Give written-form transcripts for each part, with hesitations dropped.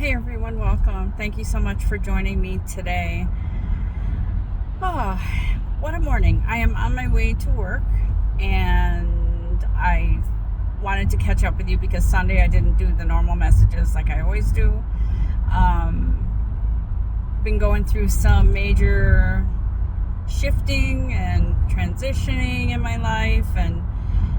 Hey everyone, welcome. Thank you so much for joining me today. Oh, what a morning. I am on my way to work and I wanted to catch up with you because Sunday I didn't do the normal messages like I always do. Been going through some major shifting and transitioning in my life and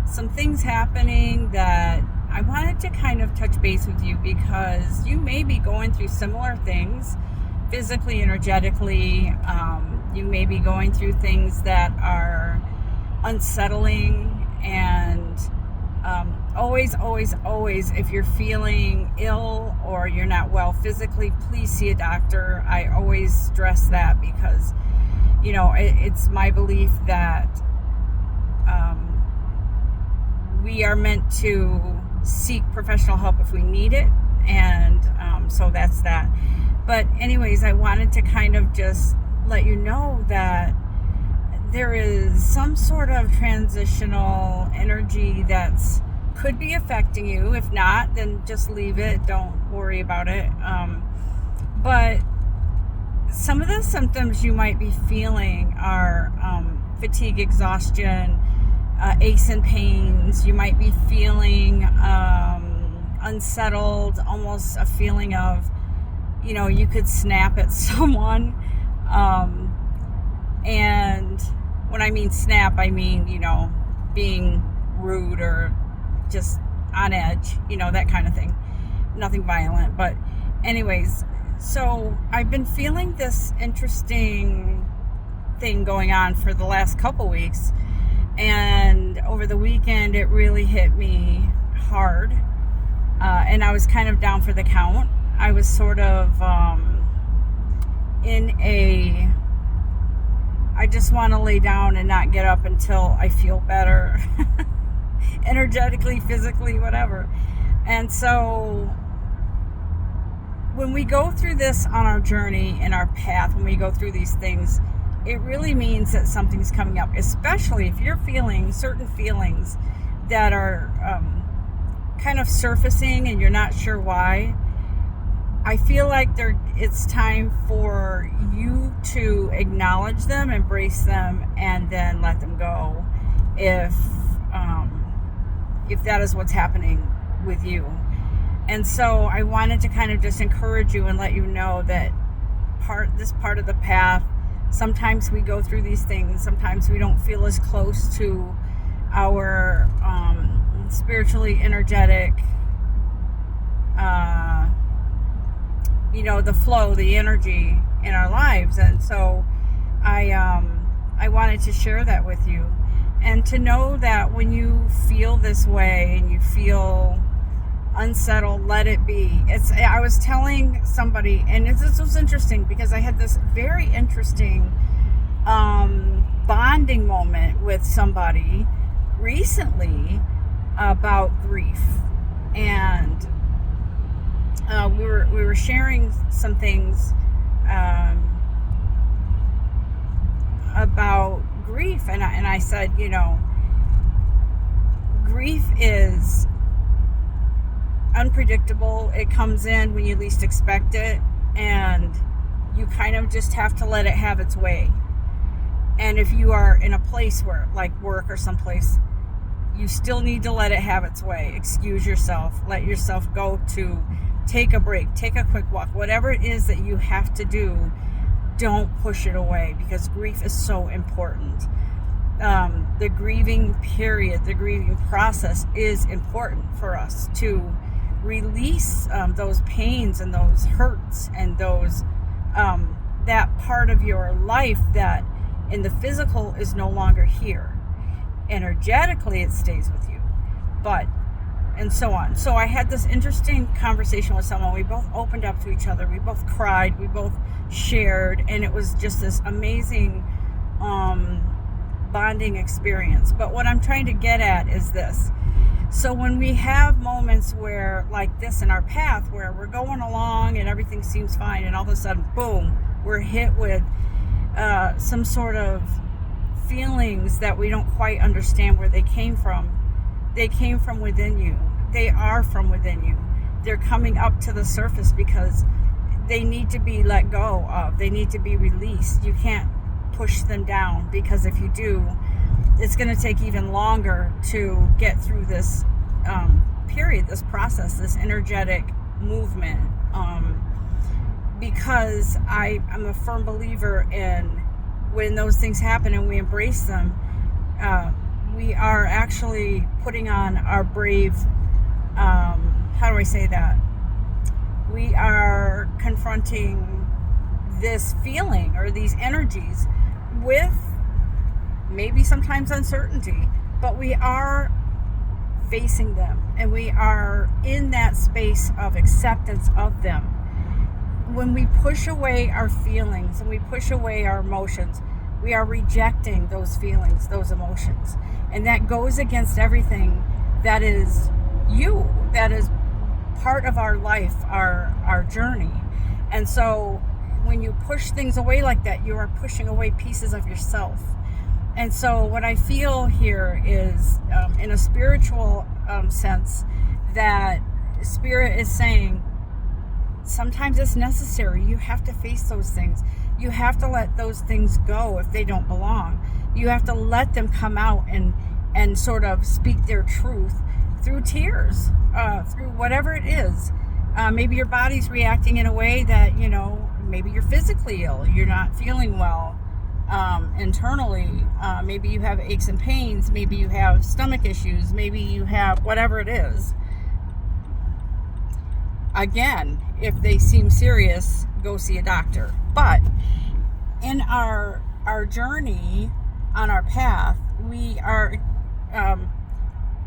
some things happening that I wanted to kind of touch base with you because you may be going through similar things physically, energetically. You may be going through things that are unsettling, and always, if you're feeling ill or you're not well physically, please see a doctor. I always stress that because, it's my belief that we are meant to seek professional help if we need it, and so that's that. But anyways, I wanted to kind of just let you know that there is some sort of transitional energy that's could be affecting you. If not, then just leave it, don't worry about it. But some of the symptoms you might be feeling are fatigue, exhaustion, aches and pains. You might be feeling unsettled, almost a feeling of, you could snap at someone. And when I mean snap, I mean, being rude or just on edge, that kind of thing. Nothing violent. But anyways, so I've been feeling this interesting thing going on for the last couple weeks. And over the weekend, it really hit me hard. And I was kind of down for the count. I was sort of I just want to lay down and not get up until I feel better. Energetically, physically, whatever. And so when we go through this on our journey, in our path, when we go through these things, it really means that something's coming up, especially if you're feeling certain feelings that are kind of surfacing and you're not sure why. I feel like it's time for you to acknowledge them, embrace them, and then let them go if that is what's happening with you. And so I wanted to kind of just encourage you and let you know that this part of the path, sometimes we go through these things. Sometimes we don't feel as close to our spiritually energetic, the flow, the energy in our lives. And so I wanted to share that with you, and to know that when you feel this way and you feel unsettled, let it be. I was telling somebody, and this was interesting because I had this very interesting bonding moment with somebody recently about grief, and we were sharing some things about grief, and I said, grief is unpredictable. It comes in when you least expect it, and you kind of just have to let it have its way. And if you are in a place where, like work or someplace, you still need to let it have its way. Excuse yourself, let yourself go to take a break, take a quick walk, whatever it is that you have to do. Don't push it away, because grief is so important. The grieving period, the grieving process is important for us to release those pains and those hurts and those that part of your life that in the physical is no longer here. Energetically, it stays with you, and so on. So I had this interesting conversation with someone. We both opened up to each other. We both cried. We both shared, and it was just this amazing bonding experience. But what I'm trying to get at is this. So when we have moments where, like this in our path, where we're going along and everything seems fine, and all of a sudden, boom, we're hit with some sort of feelings that we don't quite understand where they came from. They came from within you. They are from within you. they're coming up to the surface because they need to be let go of. They need to be released. You can't push them down, because if you do, it's going to take even longer to get through this period, this process, this energetic movement. Because I'm a firm believer in when those things happen and we embrace them, we are actually putting on our brave, how do I say that? We are confronting this feeling or these energies with maybe sometimes uncertainty, but we are facing them, and we are in that space of acceptance of them. When we push away our feelings and we push away our emotions, we are rejecting those feelings, those emotions, and that goes against everything that is you, that is part of our life, our journey. And so when you push things away like that, you are pushing away pieces of yourself. And so what I feel here is, in a spiritual sense, that Spirit is saying, sometimes it's necessary. You have to face those things. You have to let those things go if they don't belong. You have to let them come out and sort of speak their truth through tears, through whatever it is. Maybe your body's reacting in a way that, maybe you're physically ill. You're not feeling well internally. Maybe you have aches and pains. Maybe you have stomach issues. Maybe you have whatever it is. Again, if they seem serious, go see a doctor. But in our journey on our path, we are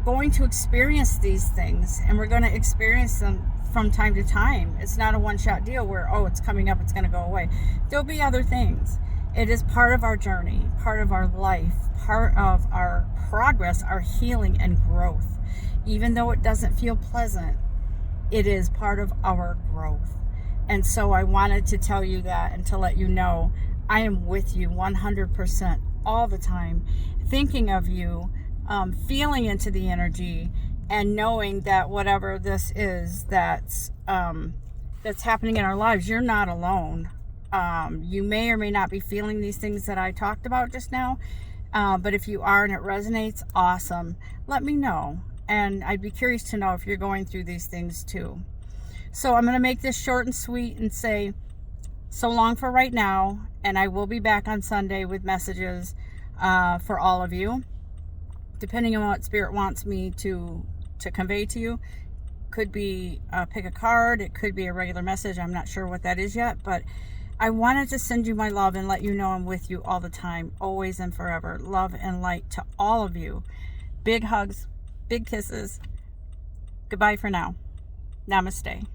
going to experience these things, and we're going to experience them from time to time. It's not a one-shot deal where, it's coming up, it's going to go away. There'll be other things. It is part of our journey, part of our life, part of our progress, our healing and growth. Even though it doesn't feel pleasant, it is part of our growth. And so I wanted to tell you that and to let you know I am with you 100% all the time, thinking of you, feeling into the energy, and knowing that whatever this is that's happening in our lives, you're not alone. You may or may not be feeling these things that I talked about just now, but if you are and it resonates, awesome. Let me know. And I'd be curious to know if you're going through these things too. So I'm going to make this short and sweet and say so long for right now. And I will be back on Sunday with messages for all of you, depending on what Spirit wants me to convey to you. Could be pick a card. It could be a regular message. I'm not sure what that is yet. But I wanted to send you my love and let you know I'm with you all the time, always and forever. Love and light to all of you. Big hugs. Big kisses. Goodbye for now. Namaste.